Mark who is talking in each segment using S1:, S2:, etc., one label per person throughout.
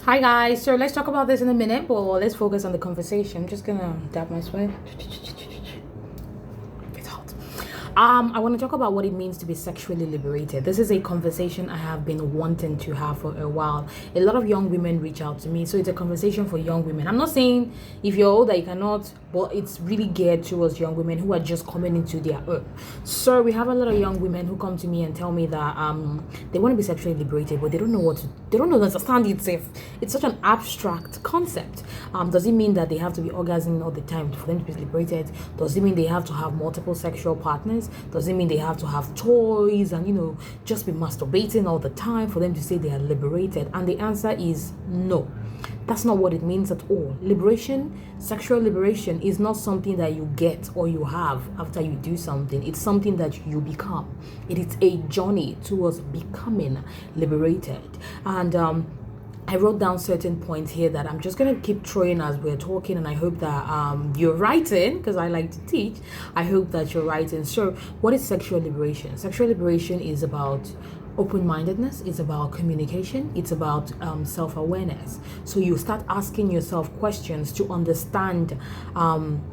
S1: Hi guys, so let's talk about this in a minute, but let's focus on the conversation. I'm just gonna dab my sweat. It's hot. I want to talk about what it means to be sexually liberated. This is a conversation I have been wanting to have for a while. A lot of young women reach out to me, so it's a conversation for young women. I'm not saying if you're older you cannot, but it's really geared towards young women who are just coming into their own. So we have a lot of young women who come to me and tell me that they want to be sexually liberated, but they don't know what to. They don't know understand it. It's such an abstract concept. Does it mean that they have to be orgasming all the time for them to be liberated? Does it mean they have to have multiple sexual partners? Does it mean they have to have toys and just be masturbating all the time for them to say they are liberated? And the answer is no. That's not what it means at all. Liberation, sexual liberation, is not something that you get or you have after you do something. It's something that you become. It is a journey towards becoming liberated. And I wrote down certain points here that I'm just going to keep throwing as we're talking, and I hope that you're writing, because I like to teach. I hope that you're writing. So what is sexual liberation? Sexual liberation is about open-mindedness, it's about communication, it's about self-awareness. So you start asking yourself questions to understand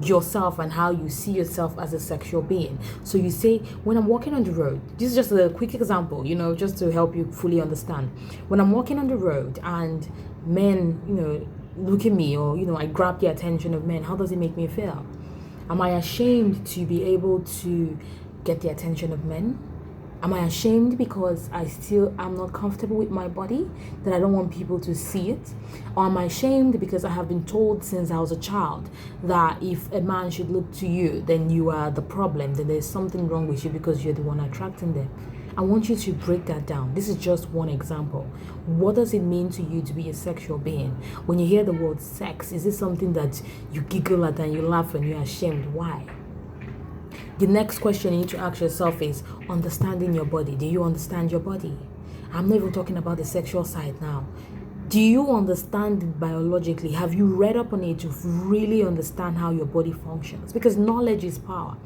S1: yourself and how you see yourself as a sexual being. So you say, when I'm walking on the road, this is just a quick example, just to help you fully understand. When I'm walking on the road and men look at me, or I grab the attention of men, how does it make me feel? Am I ashamed to be able to get the attention of men? Am I ashamed because I still am not comfortable with my body, that I don't want people to see it? Or am I ashamed because I have been told since I was a child that if a man should look to you, then you are the problem, then there's something wrong with you because you're the one attracting them? I want you to break that down. This is just one example. What does it mean to you to be a sexual being? When you hear the word sex, is it something that you giggle at and you laugh and you're ashamed? Why? The next question you need to ask yourself is understanding your body. Do you understand your body? I'm not even talking about the sexual side now. Do you understand it biologically? Have you read up on it to really understand how your body functions? Because knowledge is power.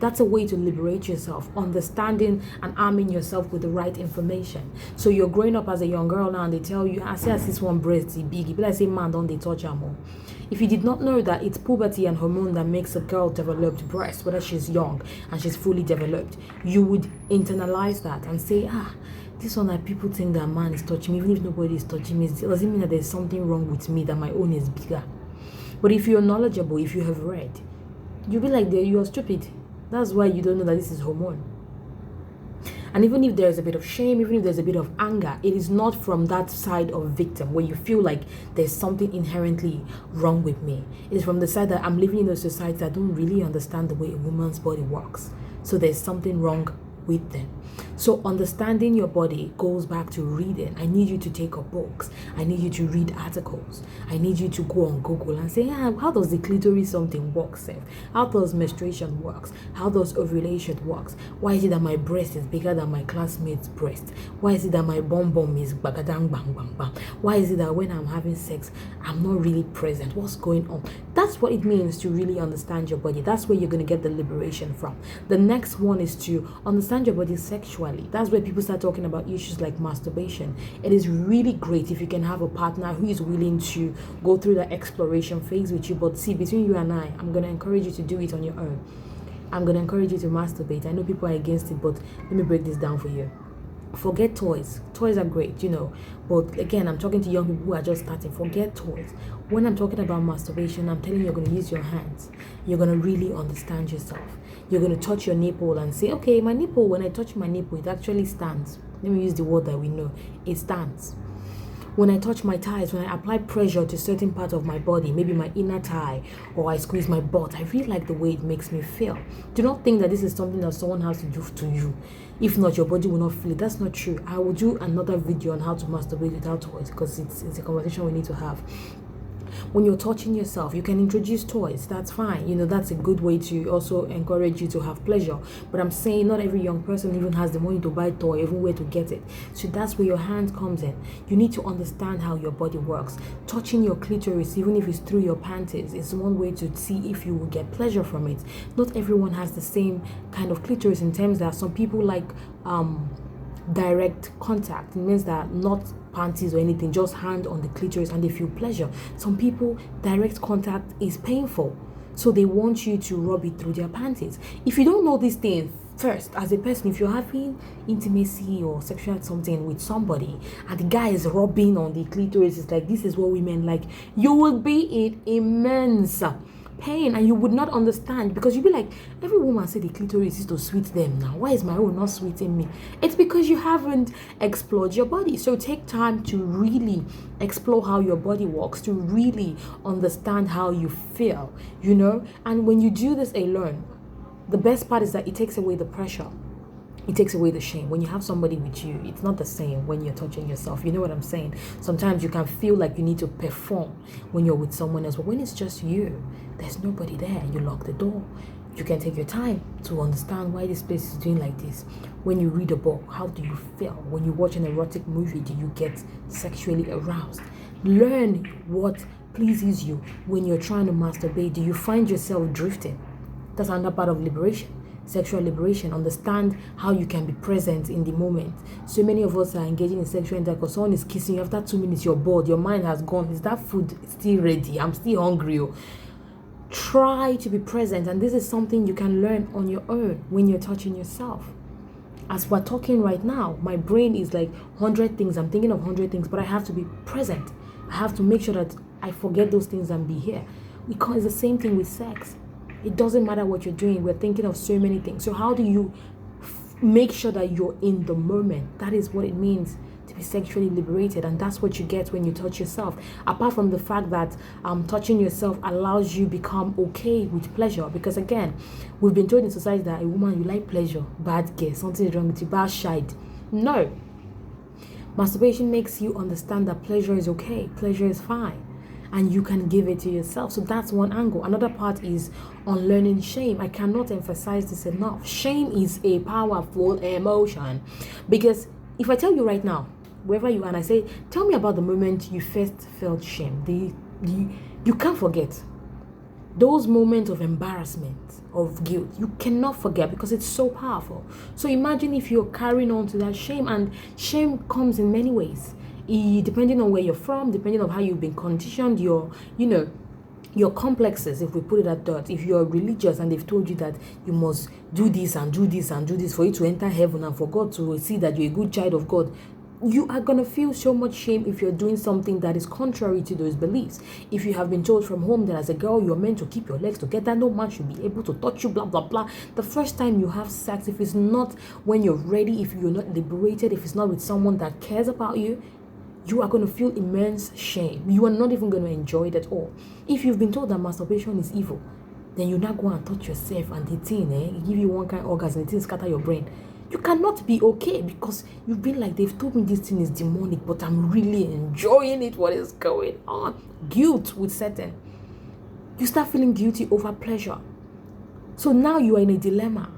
S1: That's a way to liberate yourself, understanding and arming yourself with the right information. So you're growing up as a young girl now and they tell you, I say this one breast is big. But I say, man, don't they touch her more? If you did not know that it's puberty and hormone that makes a girl developed breast, whether she's young and she's fully developed, you would internalize that and say, this one that people think that a man is touching me, even if nobody is touching me, it doesn't mean that there's something wrong with me, that my own is bigger. But if you're knowledgeable, if you have read, you'll be like, you're stupid. That's why you don't know that this is hormone. And even if there's a bit of shame, even if there's a bit of anger, it is not from that side of victim where you feel like there's something inherently wrong with me. It is from the side that I'm living in a society that don't really understand the way a woman's body works. So there's something wrong with them. So understanding your body goes back to reading. I need you to take up books. I need you to read articles. I need you to go on Google and say, how does the clitoris something work, Seth? How does menstruation works? How does ovulation works? Why is it that my breast is bigger than my classmate's breast? Why is it that my bum bum is bagadang bang bang bang? Why is it that when I'm having sex, I'm not really present? What's going on? That's what it means to really understand your body. That's where you're going to get the liberation from. The next one is to understand your body sexually. That's where people start talking about issues like masturbation. It is really great if you can have a partner who is willing to go through the exploration phase with you. But see, between you and I, I'm going to encourage you to do it on your own. I'm going to encourage you to masturbate. I know people are against it, but let me break this down for you. Forget toys. Toys are great, but again, I'm talking to young people who are just starting. Forget toys. When I'm talking about masturbation, I'm telling you, you're going to use your hands. You're going to really understand yourself. You're going to touch your nipple and say, okay, my nipple, when I touch my nipple, it actually stands. Let me use the word that we know. It stands. When I touch my thighs, when I apply pressure to certain part of my body, maybe my inner thigh, or I squeeze my butt, I really like the way it makes me feel. Do not think that this is something that someone has to do to you. If not, your body will not feel it. That's not true. I will do another video on how to masturbate without toys, because it's a conversation we need to have. When you're touching yourself, you can introduce toys. That's fine. That's a good way to also encourage you to have pleasure. But I'm saying not every young person even has the money to buy toy, even where to get it. So that's where your hand comes in. You need to understand how your body works. Touching your clitoris, even if it's through your panties, is one way to see if you will get pleasure from it. Not everyone has the same kind of clitoris, in terms that some people like direct contact. It means that not panties or anything, just hand on the clitoris, and they feel pleasure. Some people, direct contact is painful, so they want you to rub it through their panties. If you don't know these things first, as a person, if you're having intimacy or sexual something with somebody and the guy is rubbing on the clitoris, it's like, this is what women like, you will be in immense pain and you would not understand, because you'll be like, every woman say the clitoris is to sweet them. Now why is my own not sweeting me? It's because you haven't explored your body. So take time to really explore how your body works, to really understand how you feel, and when you do this alone, the best part is that it takes away the pressure. It takes away the shame. When you have somebody with you, it's not the same when you're touching yourself. You know what I'm saying? Sometimes you can feel like you need to perform when you're with someone else. But when it's just you, there's nobody there. You lock the door. You can take your time to understand why this place is doing like this. When you read a book, how do you feel? When you watch an erotic movie, do you get sexually aroused? Learn what pleases you when you're trying to masturbate. Do you find yourself drifting? That's another part of liberation. Sexual liberation. Understand how you can be present in the moment. So many of us are engaging in sexual intercourse. Someone is kissing you, after 2 minutes you're bored, your mind has gone. Is that food still ready? I'm still hungry. Try to be present, and this is something you can learn on your own when you're touching yourself. As we're talking right now, my brain is like 100 things. I'm thinking of 100 things, but I have to be present. I have to make sure that I forget those things and be here. Because it's the same thing with sex. It doesn't matter what you're doing. We're thinking of so many things. So how do you make sure that you're in the moment? That is what it means to be sexually liberated. And that's what you get when you touch yourself. Apart from the fact that touching yourself allows you become okay with pleasure. Because again, we've been told in society that a woman, you like pleasure, bad girl, something is wrong with you, bad shite. No. Masturbation makes you understand that pleasure is okay. Pleasure is fine. And you can give it to yourself. So that's one angle. Another part is unlearning shame. I cannot emphasize this enough. Shame is a powerful emotion. Because if I tell you right now, wherever you are, and I say, tell me about the moment you first felt shame, you can't forget. Those moments of embarrassment, of guilt, you cannot forget, because it's so powerful. So imagine if you're carrying on to that shame, and shame comes in many ways. Depending on where you're from, depending on how you've been conditioned, your complexes, if we put it at that. If you're religious and they've told you that you must do this and do this and do this for you to enter heaven and for God to see that you're a good child of God, you are going to feel so much shame if you're doing something that is contrary to those beliefs. If you have been told from home that as a girl, you're meant to keep your legs together, no man should be able to touch you, blah, blah, blah. The first time you have sex, if it's not when you're ready, if you're not liberated, if it's not with someone that cares about you, you are going to feel immense shame. You are not even going to enjoy it at all. If you've been told that masturbation is evil, then you now go and touch yourself and the thing, give you one kind of orgasm, the thing scatter your brain. You cannot be okay, because you've been like, they've told me this thing is demonic, but I'm really enjoying it. What is going on? Guilt would set in. You start feeling guilty over pleasure. So now you are in a dilemma.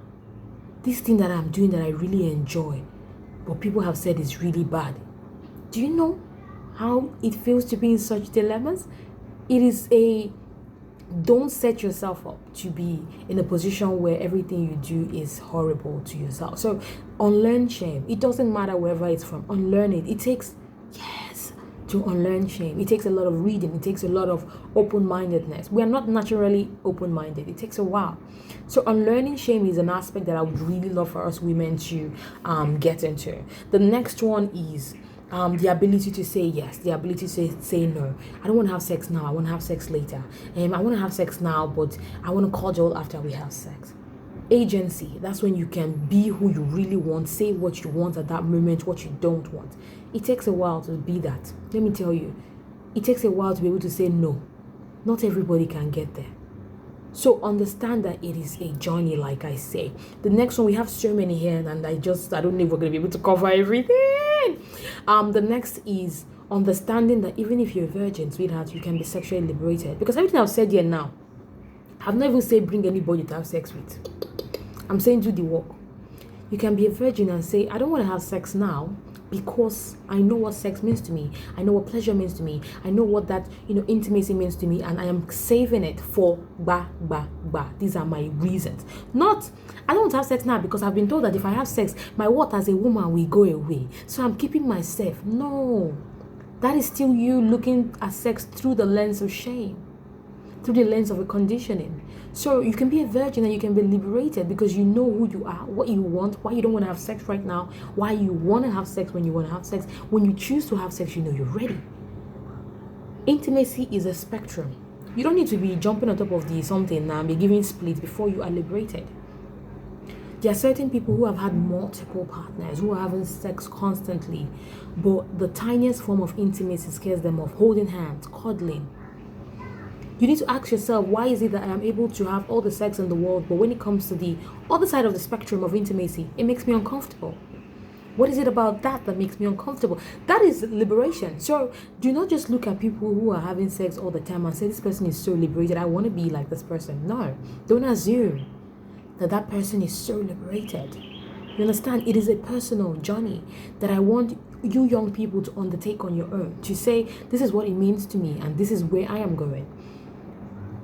S1: This thing that I'm doing that I really enjoy, but people have said it's really bad. Do you know how it feels to be in such dilemmas? It is don't set yourself up to be in a position where everything you do is horrible to yourself. So unlearn shame. It doesn't matter wherever it's from. Unlearn it. It takes years to unlearn shame. It takes a lot of reading. It takes a lot of open-mindedness. We are not naturally open-minded. It takes a while. So unlearning shame is an aspect that I would really love for us women to get into. The next one is the ability to say yes, the ability to say no. I don't want to have sex now, I want to have sex later. I want to have sex now, but I want to cuddle after we have sex. Agency, that's when you can be who you really want, say what you want at that moment, what you don't want. It takes a while to be that. Let me tell you, it takes a while to be able to say no. Not everybody can get there. So understand that it is a journey, like I say. The next one, we have so many here, and I don't know if we're going to be able to cover everything. The next is understanding that even if you're a virgin, sweetheart, you can be sexually liberated. Because everything I've said here now, I've not even said bring anybody to have sex with. I'm saying do the work. You can be a virgin and say, I don't want to have sex now, because I know what sex means to me. I know what pleasure means to me. I know what that, intimacy means to me, and I am saving it for ba. These are my reasons. Not, I don't want to have sex now because I've been told that if I have sex, my worth as a woman will go away. So I'm keeping myself. No. That is still you looking at sex through the lens of shame, through the lens of a conditioning. So you can be a virgin and you can be liberated because you know who you are, what you want, why you don't want to have sex right now, why you want to have sex when you want to have sex. When you choose to have sex, you know you're ready. Intimacy is a spectrum. You don't need to be jumping on top of the something and be giving split before you are liberated. There are certain people who have had multiple partners, who are having sex constantly, but the tiniest form of intimacy scares them off. Holding hands, cuddling. You need to ask yourself, why is it that I am able to have all the sex in the world, but when it comes to the other side of the spectrum of intimacy, it makes me uncomfortable? What is it about that makes me uncomfortable? That is liberation. So do not just look at people who are having sex all the time and say, this person is so liberated, I want to be like this person. No, don't assume that person is so liberated. You understand? It is a personal journey that I want you young people to undertake on your own, to say, this is what it means to me and this is where I am going.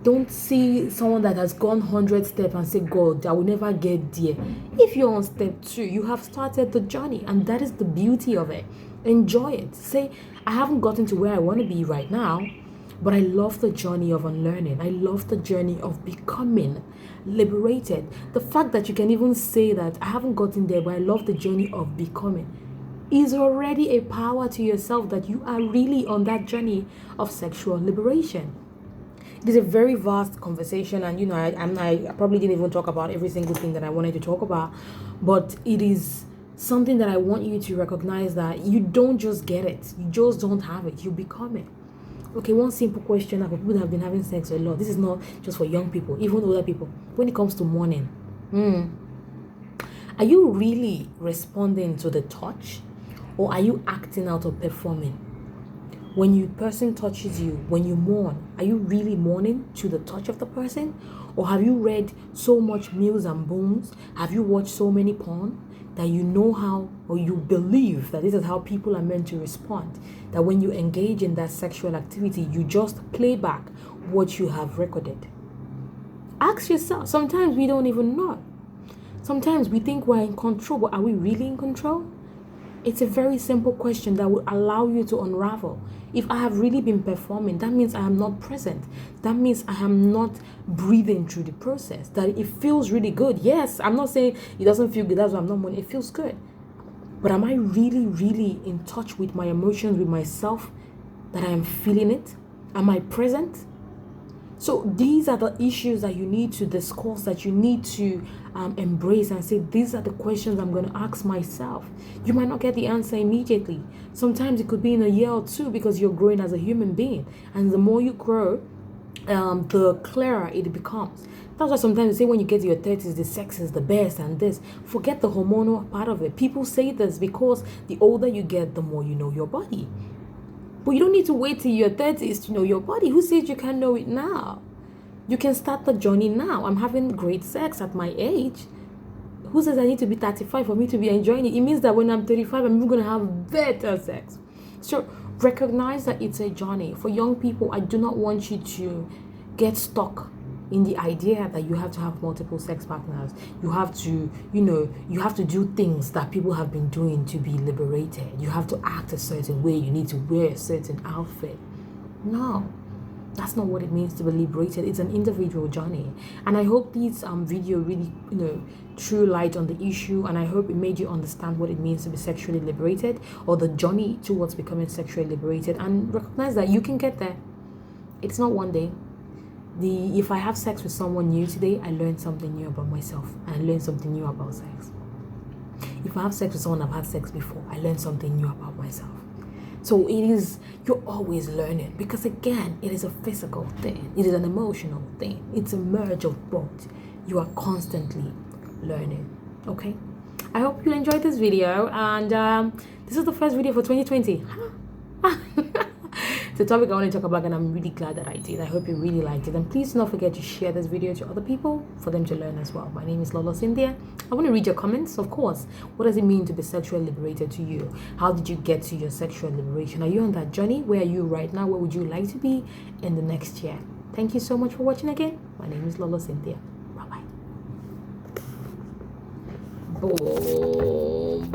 S1: Don't see someone that has gone 100 steps and say, God, I will never get there. If you're on step 2, you have started the journey, and that is the beauty of it. Enjoy it. Say, I haven't gotten to where I want to be right now, but I love the journey of unlearning. I love the journey of becoming liberated. The fact that you can even say that I haven't gotten there, but I love the journey of becoming, is already a power to yourself that you are really on that journey of sexual liberation. It is a very vast conversation, and I probably didn't even talk about every single thing that I wanted to talk about, but it is something that I want you to recognize, that you don't just get it, you just don't have it, you become it. Okay, one simple question for people that have been having sex a lot. This is not just for young people, even older people. When it comes to mourning, are you really responding to the touch, or are you acting out or performing? When your person touches you, when you mourn, are you really mourning to the touch of the person? Or have you read so much Mills and Bones? Have you watched so many porn that you know how, or you believe that this is how people are meant to respond? That when you engage in that sexual activity, you just play back what you have recorded. Ask yourself. Sometimes we don't even know. Sometimes we think we're in control, but are we really in control? It's a very simple question that will allow you to unravel. If I have really been performing, that means I am not present. That means I am not breathing through the process. That it feels really good. Yes, I'm not saying it doesn't feel good. That's why I'm not mourning. It feels good. But am I really, really in touch with my emotions, with myself, that I am feeling it? Am I present? So these are the issues that you need to discuss, that you need to embrace and say, these are the questions I'm going to ask myself. You might not get the answer immediately. Sometimes it could be in a year or two, because you're growing as a human being. And the more you grow, the clearer it becomes. That's why sometimes you say when you get to your 30s, the sex is the best and this. Forget the hormonal part of it. People say this because the older you get, the more you know your body. But you don't need to wait till your 30s to know your body. Who says you can't know it now? You can start the journey now. I'm having great sex at my age. Who says I need to be 35 for me to be enjoying it? It means that when I'm 35, I'm going to have better sex. So recognize that it's a journey. For young people, I do not want you to get stuck in the idea that you have to have multiple sex partners. You have to, you have to do things that people have been doing to be liberated. You have to act a certain way. You need to wear a certain outfit. No, that's not what it means to be liberated. It's an individual journey. And I hope this video really, threw light on the issue, and I hope it made you understand what it means to be sexually liberated, or the journey towards becoming sexually liberated, and recognize that you can get there. It's not one day. If I have sex with someone new today, I learned something new about myself. I learned something new about sex. If I have sex with someone I've had sex before, I learned something new about myself. So you're always learning, because again, it is a physical thing. It is an emotional thing. It's a merge of both. You are constantly learning. Okay? I hope you enjoyed this video, and this is the first video for 2020. It's a topic I want to talk about, and I'm really glad that I did. I hope you really liked it. And please do not forget to share this video to other people for them to learn as well. My name is Lolo Cynthia. I want to read your comments, of course. What does it mean to be sexually liberated to you? How did you get to your sexual liberation? Are you on that journey? Where are you right now? Where would you like to be in the next year? Thank you so much for watching again. My name is Lolo Cynthia. Bye-bye.